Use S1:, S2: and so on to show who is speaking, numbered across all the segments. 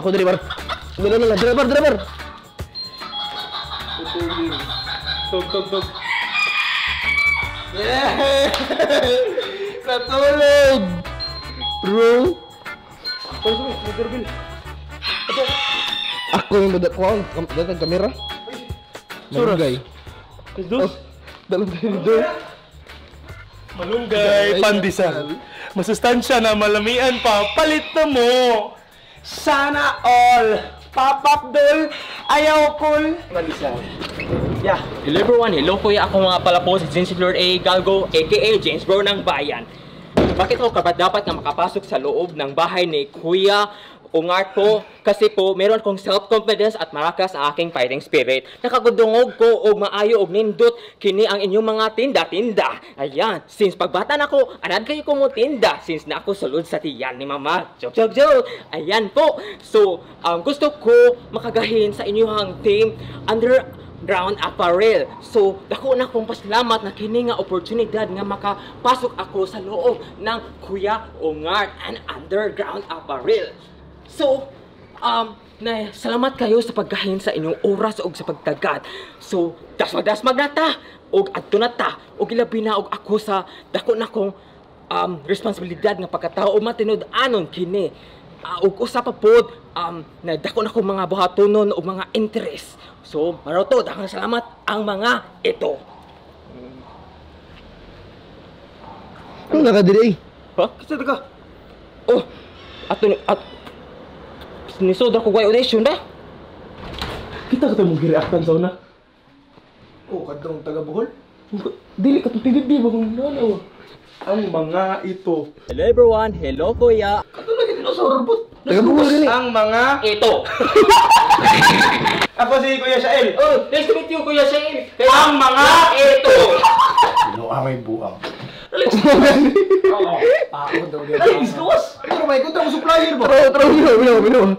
S1: Ako driver. Dala, driver.
S2: Tug.
S1: Yeah! Natulog! Bro! Ako yung datang kamera. Malunggay. Dalam tayo dito.
S2: Malunggay, pandesal. Masustansya na malamian pa. Palit na mo! Sana all! Papapdol! Ayaw cool! Pandesal.
S3: Yeah. Hello everyone, hello kuya. Ako nga pala po si James Lord A. Galgo, aka James Bro ng Bayan. Bakit ako dapat nga makapasok sa loob ng bahay ni Kuya Ungart po? Kasi po, meron akong self-confidence at malakas ang aking fighting spirit. Nakagudungog ko og maayo og nindot kini ang inyong mga tinda-tinda. Ayan, since pagbata na ko, anad kayo ko mo tinda since na ako sulod sa tiyan ni Mama. Joke. Ayan po. So, gusto ko makagahin sa inyong team underground apparel. So, dako na kong pasalamat na kini nga oportunidad nga makapasok ako sa loob ng Kuya Ungart and underground apparel. So, salamat kayo sa paggahin sa inyong oras o sa pagtagad. So, dasmag na ta, o adto na ta, o gilabi na og ako sa dako na kong responsibilidad nga pagkatao o matinud-anon kini. Og usa pa pod, na dako na kong mga buhatonon o mga interest. So, maroto, dakang salamat ang mga ito.
S1: Ano nakadiri?
S3: Ha? Kasi ka? Oh, nisod ako kay audition ba?
S2: Kita ka mong gireactan sa una.
S1: Kadtong taga Bohol.
S2: Dili ka tigid di ba kung ano? Ang mga ito.
S3: Hello everyone, hello kuya.
S1: Taga Bohol gani.
S2: Ang mga
S3: Ito.
S2: Ako si Kuya Shael.
S3: Oh, nice to meet you kuya Shane.
S2: Ang mga
S3: ito.
S1: Sino amay buang?
S3: Oo.
S1: Ako daw yan.
S3: Ay, istos.
S1: Pero may kontra mo supplier ba? Tro, bino.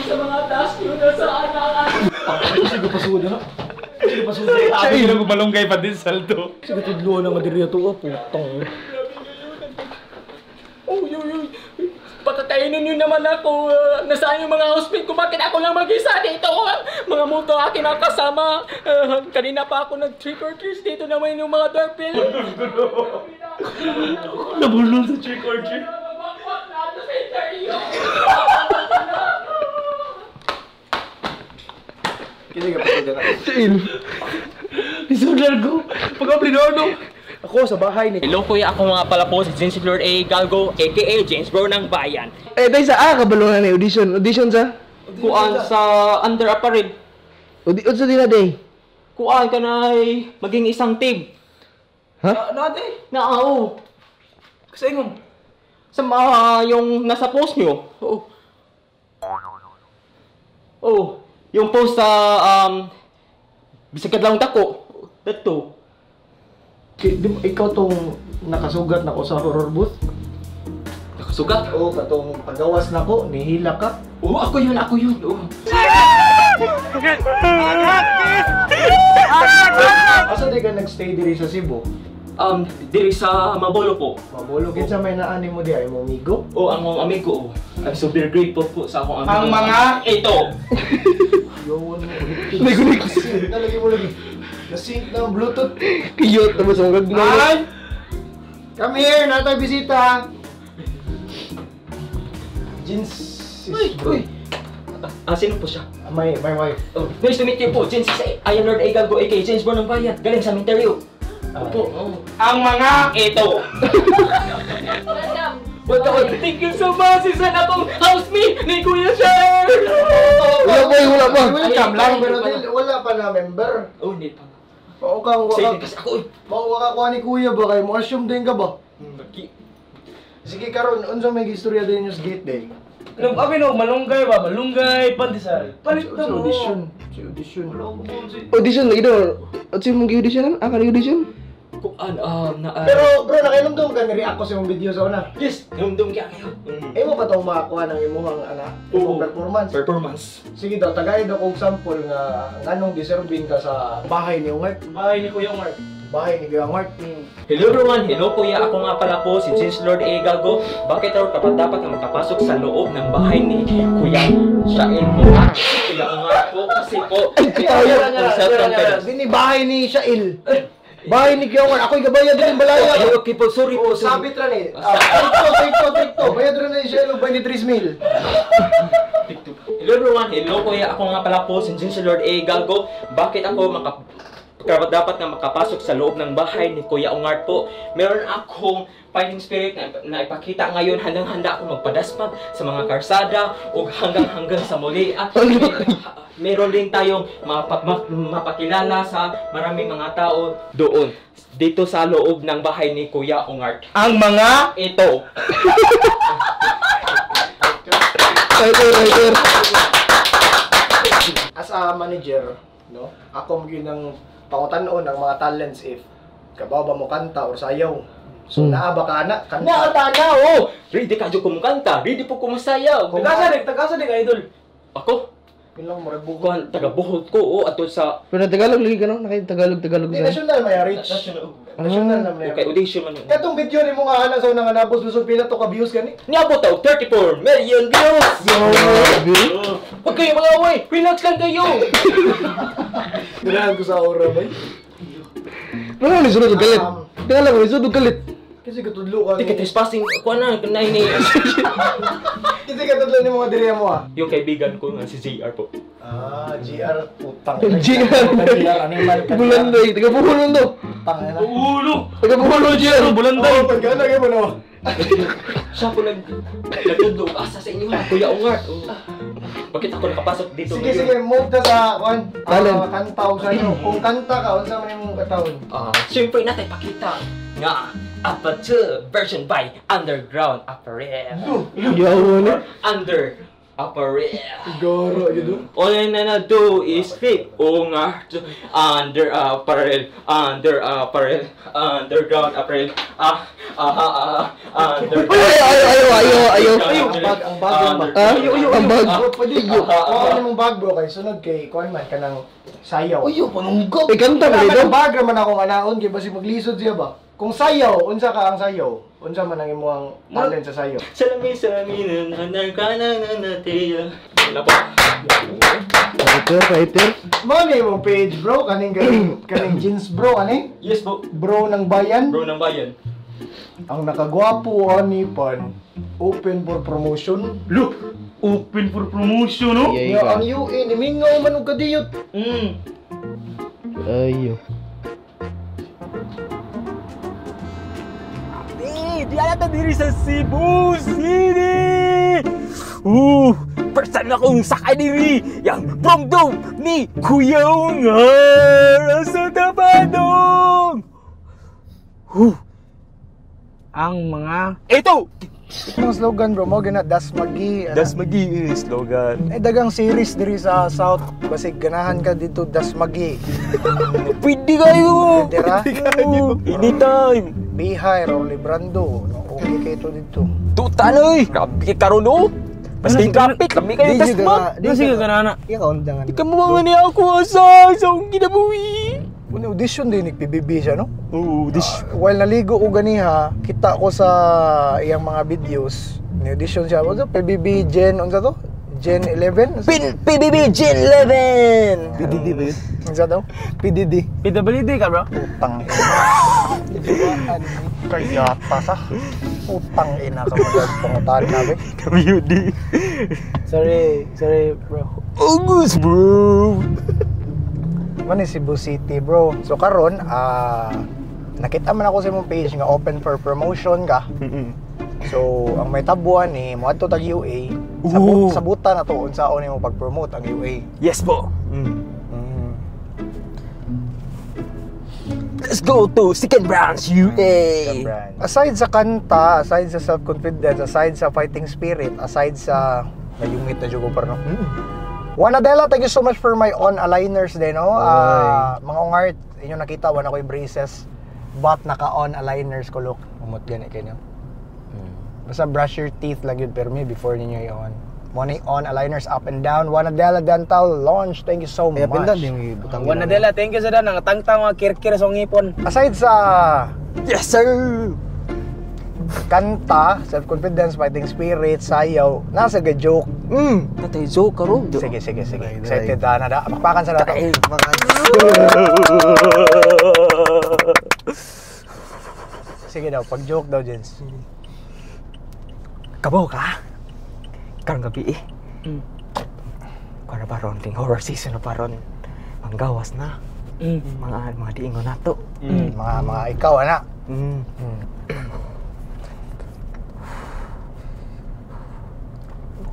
S3: Sa mga task yun na sa anak.
S1: Sige pasud na.
S2: Sabi ko malunggay pandesal to.
S1: Sige tudlo na madiri to putong.
S3: Uy. Patatayin nyo naman ako. Nasaan yung mga housemates ko? Bakit ako lang mag-isa dito? Mga multo akin ang kasama. Kanina pa ako nag-trick or treat dito naman yung mga doorbell.
S2: Nabulol sa trick or treat.
S1: Kini ka pasud na.
S2: Isudlar ko. Pagka-plinono. Ako sa bahay ni.
S3: Hello kuya, ako nga pala po si James Lord A. Galgo, aka James Bro ng Bayan.
S1: Dahil sa kabalungan ni audition. Audition sa?
S3: Kuan sa under apparel.
S1: Audition sa dina day.
S3: Kuan ka na maging isang team.
S1: Ha?
S2: Nade.
S3: Oo.
S2: Kasi ngom.
S3: Sa mga yung nasa post nyo. Oh, yung post sa bisag kadlawng dako. Dito.
S1: Ikaw tong nakasugat na ko sa horror booth?
S3: Nakasugat?
S1: Oo, katong pagawas na ko, nihila ka.
S3: Oo, ako yun. Oo.
S1: Asa di ka nagstay diri sa Cebu?
S3: Diri sa Mabolo po.
S1: Mabolo, kinsa may naani mo di ay mo amigo?
S3: O ang mga amigo. I'm super grateful po sa akong amigo.
S2: Ang mga
S3: ito.
S1: Yun mo. Nalagi mo lagi. Nasync na ang Bluetooth. Cute naman sa mga
S2: Ay!
S1: Come here, natay bisita. Jeans.
S3: Uy. Sino po siya?
S1: My wife.
S3: Oh, nice to meet you po. James Iron Lord A. Galgo, aka James Bro ng Bayan. Galing sa interview. Opo.
S2: Ang mga
S3: Ito. Thank you so much. Isa na akong housemate ni Kuya Sher.
S1: Wala pa.
S3: Welcome
S1: lang, pero wala pa na member.
S3: Oh, hindi pa.
S1: Mao kang
S3: Excited kasi ako.
S1: waka kuha ni kuya ba kay mo assume din ka ba? Sige karon unsa may istorya din yung gate day?
S2: Abi no, malunggay ba? Malunggay, pandesal. Palit na mo.
S1: Audition. Audition lagi daw. At mong audition? Ka audition?
S3: Kuan
S1: Pero bro, nakainomdom ka ni-react ko sa imong video sa una.
S3: yes, dumdum kaya kayo.
S1: Eh mo pa taw makakuha ng imong
S3: Oo.
S1: performance. Sige daw, tagay daw kong sample nga nganong deserving ka sa bahay ni Ungart.
S2: Bahay ni Kuya Ungart.
S1: bahay ni Kuya Mart.
S3: Hello everyone, hello kuya. Ako nga pala po si James Lord A. Galgo. Bakit raw kapag dapat na makapasok sa loob ng bahay ni Kuya Shael po? Kuya nga po kasi po.
S1: Dini bahay ni Shael. Bahay ni Kuya Mart. Ako'y gabayad din balaya.
S3: Okay po, sorry po.
S1: Sabit ra ni. Trikto. Bayad ra ni Shael og 23,000.
S3: Hello everyone, hello kuya. Ako nga pala po si James Lord A. Galgo. Bakit ako dapat na makapasok sa loob ng bahay ni Kuya Ungart po? Meron akong fighting spirit na ipakita ngayon. Handang-handa ako magpadaspag sa mga karsada o hanggang sa muli. At meron din tayong mapakilala sa maraming mga tao doon. Dito sa loob ng bahay ni Kuya Ungart.
S2: Ang mga
S3: Ito.
S2: writer.
S1: As a manager, no? Ako maging ng pangutan-on ng mga talents if kabaw ba mo kanta or sayaw. So naa ba ka na kanta?
S3: Nakatana, oh! Ready ka dyan kumukanta, ready po kumusayaw.
S2: Tagasa din idol.
S3: Ako?
S1: Pilang mo rebuho.
S3: Kuhan, taga-buhod ko, oh, ato sa...
S2: Pero Tagalog lagi ka no? Tagalog
S1: Di national may reach. National na may.
S3: Okay, audition man.
S1: Katong video ni mo nga ana sa unang anabos lusog pila to ka views gani.
S3: Niabot daw, 34 million views! Huwag kayo mga away, relax lang kayo!
S1: Dinahan ko sa aura bay.
S2: Ano ni sunod galit? Tagalog ni sunod galit.
S1: Kasi katudlo ka.
S3: Hindi ka trespassing, kuha na, kanay ni...
S1: Kasi katudlo ni mga diriya mo ah.
S3: Yung kaibigan ko nga si JR po.
S1: Ah, GR putang.
S2: GR.
S1: animal ka.
S2: Bulanday, taga Bulondo.
S1: Tangina.
S3: Ulo!
S2: Taga Bulondo GR, Bulanday.
S1: Oh, pagkana kayo mo no.
S3: Siya po nagtudlo, asa sa inyo ha, Kuya Ungart. Bakit ako nakapasok dito
S1: Sige, move ta sa kwan.
S2: Talent.
S1: Kanta o sa inyo. Kung kanta ka, unsa man imong katawon?
S3: Siyempre natin pakita nga Aperture version by Underground Apparel.
S2: Yawan.
S3: Under Apparel.
S1: Goro yun.
S3: All I na do is flip Ungart Under Apparel, Under Apparel, Underground Apparel. Under.
S2: Ayaw.
S1: Ang bag yung bag.
S2: Ang bag.
S1: Pwede yun. Kung mong bag bro kay sunod kay kwan man kanang sayaw.
S2: Uyo, panunggap. Kanta mo
S1: Wala
S2: dito.
S1: man bag raman akong anaon kay basi maglisod siya ba? Kung sayaw, unsa ka ang sayaw? Unsa man ang imong talent sa sayaw?
S3: Salamin nananatiya. Wala po.
S2: Writer.
S1: Mo ni imong page bro kaning jeans bro ani?
S3: Yes po.
S1: Bro ng bayan.
S3: Bro ng bayan.
S1: Ang nakagwapo ani pan open for promotion.
S3: Look! Open for promotion, no?
S2: Yay
S1: Nga
S2: ka.
S1: ang UN imingaw man og kadiyot.
S2: Ayo.
S3: Di alata diri sa Cebu City! First time na akong sakay diri! Yang bromdom ni Kuya Ungart sa Tabadong!
S2: Ang mga
S3: Ito!
S1: Ang slogan bro mo gina das magi.
S3: Das magi slogan.
S1: Ay dagang series diri sa South basig ganahan ka dito das magi.
S3: Pwede kayo!
S1: Dira.
S3: Anytime!
S1: Bihay or Librando. No, okay kayo to dito.
S3: Tuta na eh! Grabe karon no! Basta yung traffic, kami kayo tasbag!
S2: sige ka na.
S1: Ikaw undangan.
S3: Ikaw mo mga niya ako asang sa akong kinabuhi!
S1: Una audition din ni PBB siya no?
S3: Oo,
S1: While naligo ko ganiha, kita ko sa iyang mga videos. Ni audition siya. Ano PBB Gen unsa to? Gen 11?
S3: PBB Gen 11!
S2: PDD ba yun?
S1: Unsa daw? PDD.
S2: PWD ka bro?
S1: Utang. Kaya pa sa utang ina ka magpangutan na be.
S3: WD!
S2: Sorry bro.
S3: August bro!
S1: Man ni Cebu City bro. So karon nakita man ako sa imong page nga open for promotion ka. So ang may tabuan ni moadto tag UA. Sabutan na to unsaon nimo pag-promote ang UA.
S3: Yes po! Let's go to second branch UA!
S1: Aside sa kanta, aside sa self-confidence, aside sa fighting spirit, aside sa nayungit na jugo par no. Wanadela, thank you so much for my on aligners din no. Mga ungart, inyo nakita wala ko'y braces but naka on aligners ko look. Umot gani kayo. Basta brush your teeth lang yun pero me before ninyo i-on. Money on aligners up and down. Wanadela Dental launch. Thank you so much.
S2: Wanadela, thank you sa dan. Ang tangtang mga kirkir sa ngipon.
S1: Aside sa
S3: Yes, sir!
S1: kanta, self-confidence, fighting spirit, sayaw, nasa joke.
S3: Natay joke karon.
S1: Sige. Excited na da. Pakpakan sa nato. Sige daw, pag-joke daw, Jens.
S3: Kabaw ka? Karong gabi eh. Kung na ba ron, ting horror season na ba ron? Manggawas na. Mga diingon na to.
S1: Mga ikaw, anak.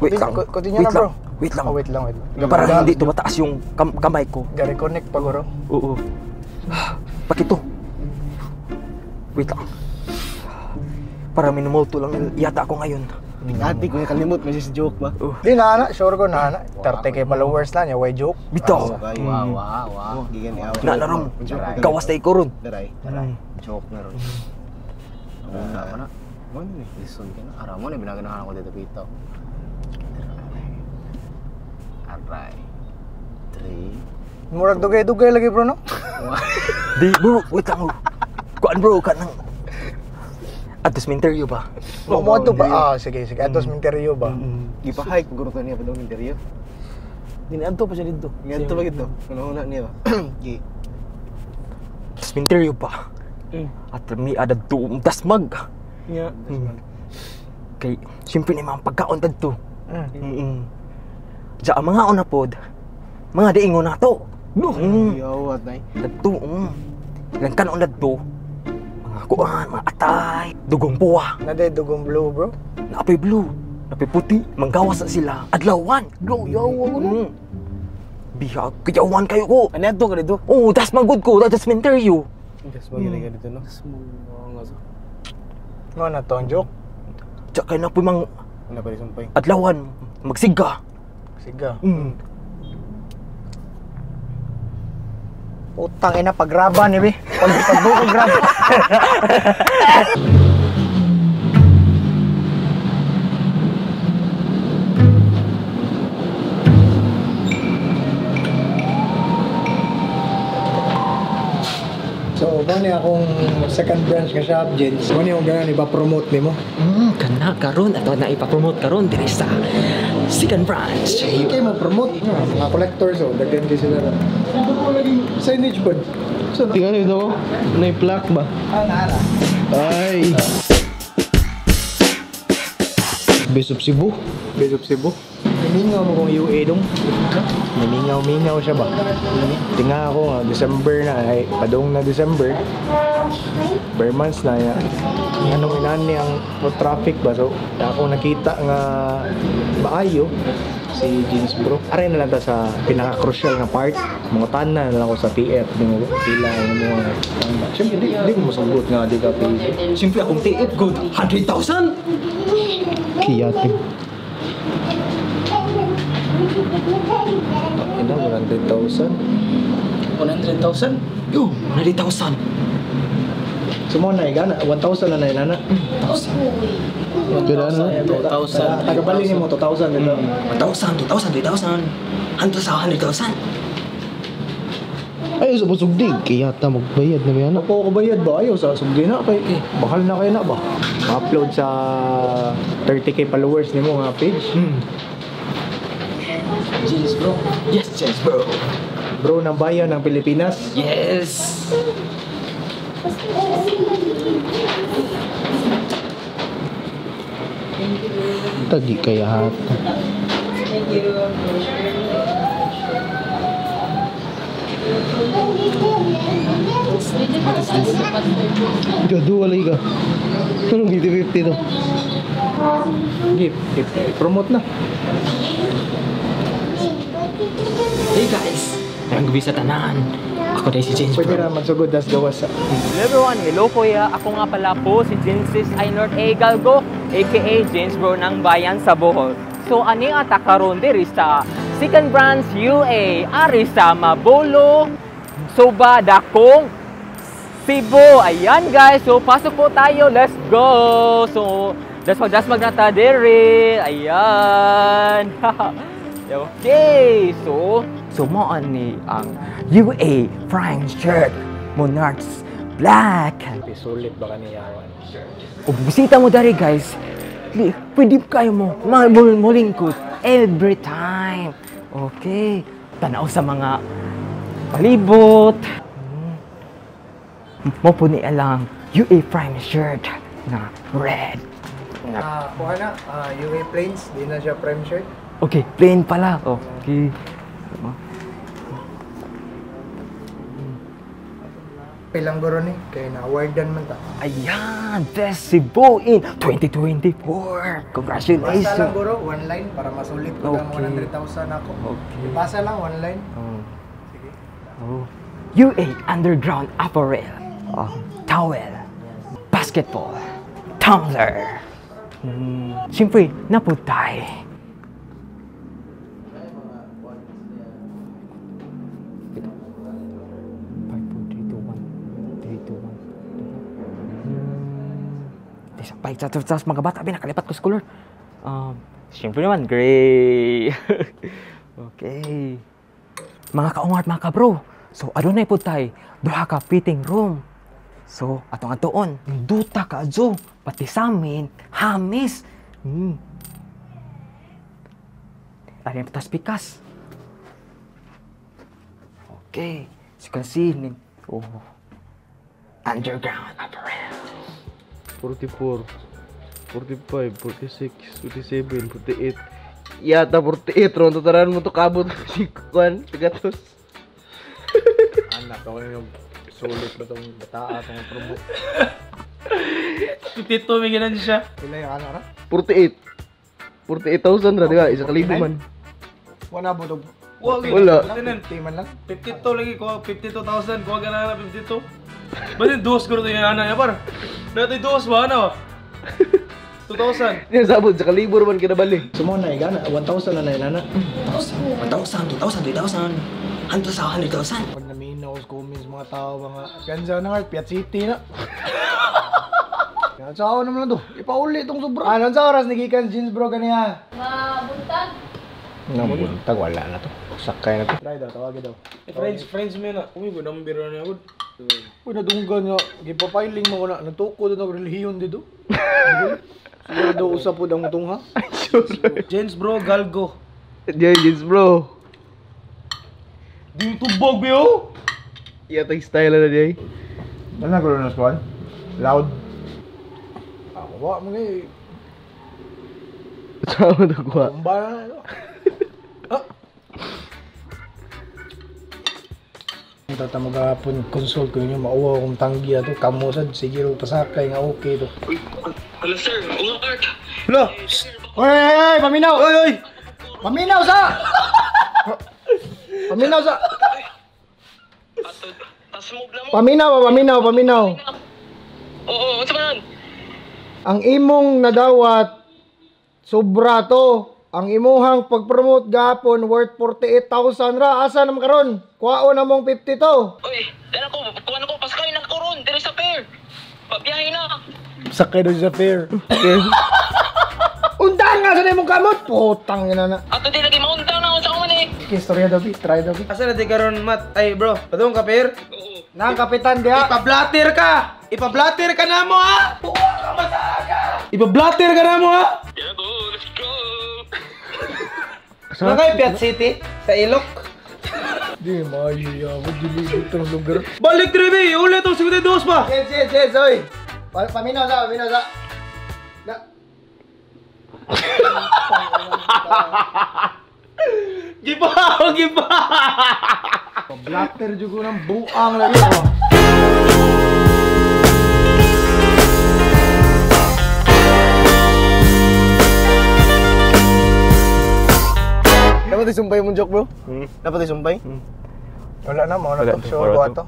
S3: Wait lang.
S1: Continue na, bro.
S3: Wait lang.
S1: Oh, wait lang.
S3: Para hindi tumataas yung kamay ko.
S1: Ga-reconnect pa, bro.
S3: Oo. Pakito. Wait lang. Para minumulto lang yata ako ngayon.
S2: Ati ko yung kalimot, may joke ba?
S1: Di na, anak. Sure ko na, anak. 30k followers lang, yung way joke.
S3: Bitaw.
S2: Wow. Gigan ni
S3: Na ron. Gawas na iko ron.
S2: Daray. Joke na ron. Ano? Mo ni listen ka na. Ara mo na binaganahan ako dito bitaw. Aray. 3.
S1: Murag dugay-dugay lagi, bro, no?
S3: Di bro, wait lang. Kuan bro, kanang atos minteryo ba?
S1: Mo to ba? Sige. Atos minteryo ba?
S2: Gipa-hike guro niya pa daw interior. Diniadto pa siya dito. Diniadto pa gito. Una niya ba? Gi.
S3: Atos minteryo ba? At mi ada to dasmag.
S2: Nya.
S3: Kay siyempre ni mga pagkaon dadto. Diya ang mga una pod. Mga diingon na to.
S2: Yawat nay.
S3: Dadto. Ilang kanon dadto. Mga kuan, mga atay, dugong puwa.
S1: Naday dugong blue, bro.
S3: Napay blue, napay puti, manggawas na sila. Adlawan, yawan. Biha, kayawan kayo ko.
S2: Ano to ka dito?
S3: Oh, das magud ko, das minteryo.
S2: Das bagay ka dito no.
S1: Nga na to ang joke.
S3: Diya kayo na po mang
S2: Ano pa rin sumpay?
S3: adlawan, magsiga.
S1: Siga. Utang ina pagraban ni be. Pagbuko grab. So, bani akong second branch ka shop, Jens. Bani akong ganun ipapromote ni mo.
S3: Kana karon ato na ipapromote karon diri sa second branch.
S1: Kaya mo promote mga collectors, oh, daghan din sila. Ano ko laging signage ba?
S2: So, tingnan dito. May plaque ba?
S1: Nara.
S2: Ay. Base of Cebu.
S1: Base of Cebu. Namingaw mo kong UA dong. Namingaw siya ba? Tinga ako nga, December na, ay padong na December. Per months na yan. Anong inani ang traffic ba? So, ako nakita nga maayo si Jeans Bro. Aray na lang ta sa pinaka-crucial na part. Mga tanan na lang ako sa TF. Di mo pila yung mga tanda. Siyempre, di ko masagot nga di ka pili.
S3: Siyempre akong tiip good 100,000.
S2: Kiyate.
S1: Ina, 100,000.
S2: 100,000?
S3: Yo, 100,000.
S1: Sumo na, igana. 1,000 na na inana.
S2: Kailan na? 2,000.
S1: Tagabali niyo mo 2,000 dito.
S3: 1,000, 2,000, 3,000. Hanto sa 100,000.
S2: Ay, sa busugdig. Kiyata magbayad na yan.
S1: Ako kabayad ba? Ayaw sa sugdi na kay bahal na kayo na ba? Ma-upload sa 30k followers ni mo nga page.
S3: Jeans bro. Yes, Jeans bro.
S1: Bro ng bayan ng Pilipinas.
S3: Yes.
S2: Tadi kaya hata. Gaduha lagi ka. Anong 50-50 to?
S1: Promote na.
S3: Hey guys, ang gabi sa tanan. Ako dahil si James
S1: Pwede
S3: bro.
S1: na magsugod das gawas sa.
S3: Hello everyone, hello kuya. Ako nga pala po si Genesis Aynord A. Galgo, aka James Bro ng Bayan sa Bohol. So ani nga takaron diri sa second branch UA, ari sa Mabolo, Suba, Dakong, Cebu. Ayan guys, so pasok po tayo, let's go! So Dasmag na ta dere. Ayan. Okay, so mo ni ang UA Prime shirt Monarchs Black.
S1: Sulit ba kaniyawan?
S3: O bisita mo dari guys. Pwede kayo mo malingkot every time. Okay. Tanaw sa mga palibot. Mo po ni alang UA Prime shirt na red.
S1: Kuha na, UA Plains, di na siya prime shirt.
S3: Okay, plain pala. Okay.
S1: Pilang guro ni, kaya na-awardan man ta.
S3: Ayan, Best Cebu in 2024.
S1: Basta
S3: Congratulations.
S1: lang guro, one line para masulit ko ng
S3: Okay.
S1: 100,000 ako.
S3: Okay.
S1: Basta lang, one line.
S3: Oh. UA Underground Apparel. Towel. Basketball. Tumbler. Siyempre, naputay. Baik, tas mga bata, nakalipat ko sa color. Siyempre naman, gray. Okay. Mga kaungat, mga kabro. So, adunay po tayo, duha ka fitting room. So, atong atoon, duta ka adyo, pati sa amin, hamis. Ari pa tas pikas. Okay. So, you can see, underground apparel.
S4: 44, 45, 46, 47, 48. Yata 48, ron tataran mo to kabot si Kwan, tigatos.
S1: Anak, ako yung sulit ba itong bataa, itong promote.
S2: 52 may ginan siya.
S1: Pila yung ano ra?
S4: 48. 48,000 ra, di ba? Isa kalibo man.
S1: Wala po itong
S4: Wala.
S1: 50 man lang.
S2: 52 lagi ko, 52,000 ko gana na 52. Ba't yung dos ko rin yung anak niya par? Dati dos ba ano? 2,000.
S4: Yan sabot, sa kalibo man kinabali.
S1: Sumo na igana, 1,000 na nailan na.
S3: 1,000, 2,000, 2,000. 100,000.
S1: Pag naminaw sa comments mga tao, mga gansa na nga, Piat City na. Yan sa ako naman lang to, ipauli itong sobra. Anong sa oras nagikan jeans bro kaniya?
S5: Mabuntag.
S1: Nabuntag, wala na to. Sakay na to. Try daw, tawagin daw.
S2: Friends mo na. Uy, ko number na niya.
S1: Uy, nadunggan nga. Gipapiling mo ko na. Natuko doon ang relihiyon dito. Siguro daw usap po daw mutong ha.
S2: James bro, Galgo.
S4: Diyan, jeans bro.
S2: Di tubog biyo.
S4: Yata yung style na diyan.
S1: Ano na gulo na squad? Loud. Ako ba mo ngayon?
S4: Sama na kuha.
S1: Kumba na. Tata magapon consult ko inyo mauwa akong tanggi ato kamusad sige ro pasakay nga okay to.
S3: Hello sir, Art.
S1: Hello. Oy, paminaw. Oy. Paminaw sa. Paminaw sa. Paminaw.
S3: Oo, unsa man?
S1: Ang imong nadawat sobra to. Ang imuhang pag-promote gapon worth 48,000 ra. Asa naman karon? Kuhaon na mong 50 to.
S3: Uy, dala ko, kuha ko, paskay na koron, diri sa fair. Pabiyahe na.
S1: Sakay doon sa fair. Undang nga sa imong kamot. Putang ina na.
S3: Ato di lagi mauntang na unsa ko man eh.
S1: Istorya daw bi, try daw bi.
S2: Asa na di karon mat? Ay bro, patong ka pair?
S3: Oo.
S1: Nang kapitan diha.
S2: Ipablatter ka! Ipablatter ka na mo ha! Buwa ka masaga! Ipablatter ka na mo ha!
S3: Yeah, go, let's go.
S2: Saan kayo Piat City? Sa Ilok?
S1: Di maayo wag dili itong lugar.
S2: Balik Trevi! Ulit ang 52 pa!
S1: Yes, oy. Paminaw sa. Na.
S2: Giba!
S1: Blatter jud ko ng buang lagi oh.
S4: Dapat isumpay mong joke bro? Dapat isumpay?
S1: Wala na mo na to. Sure ko ato.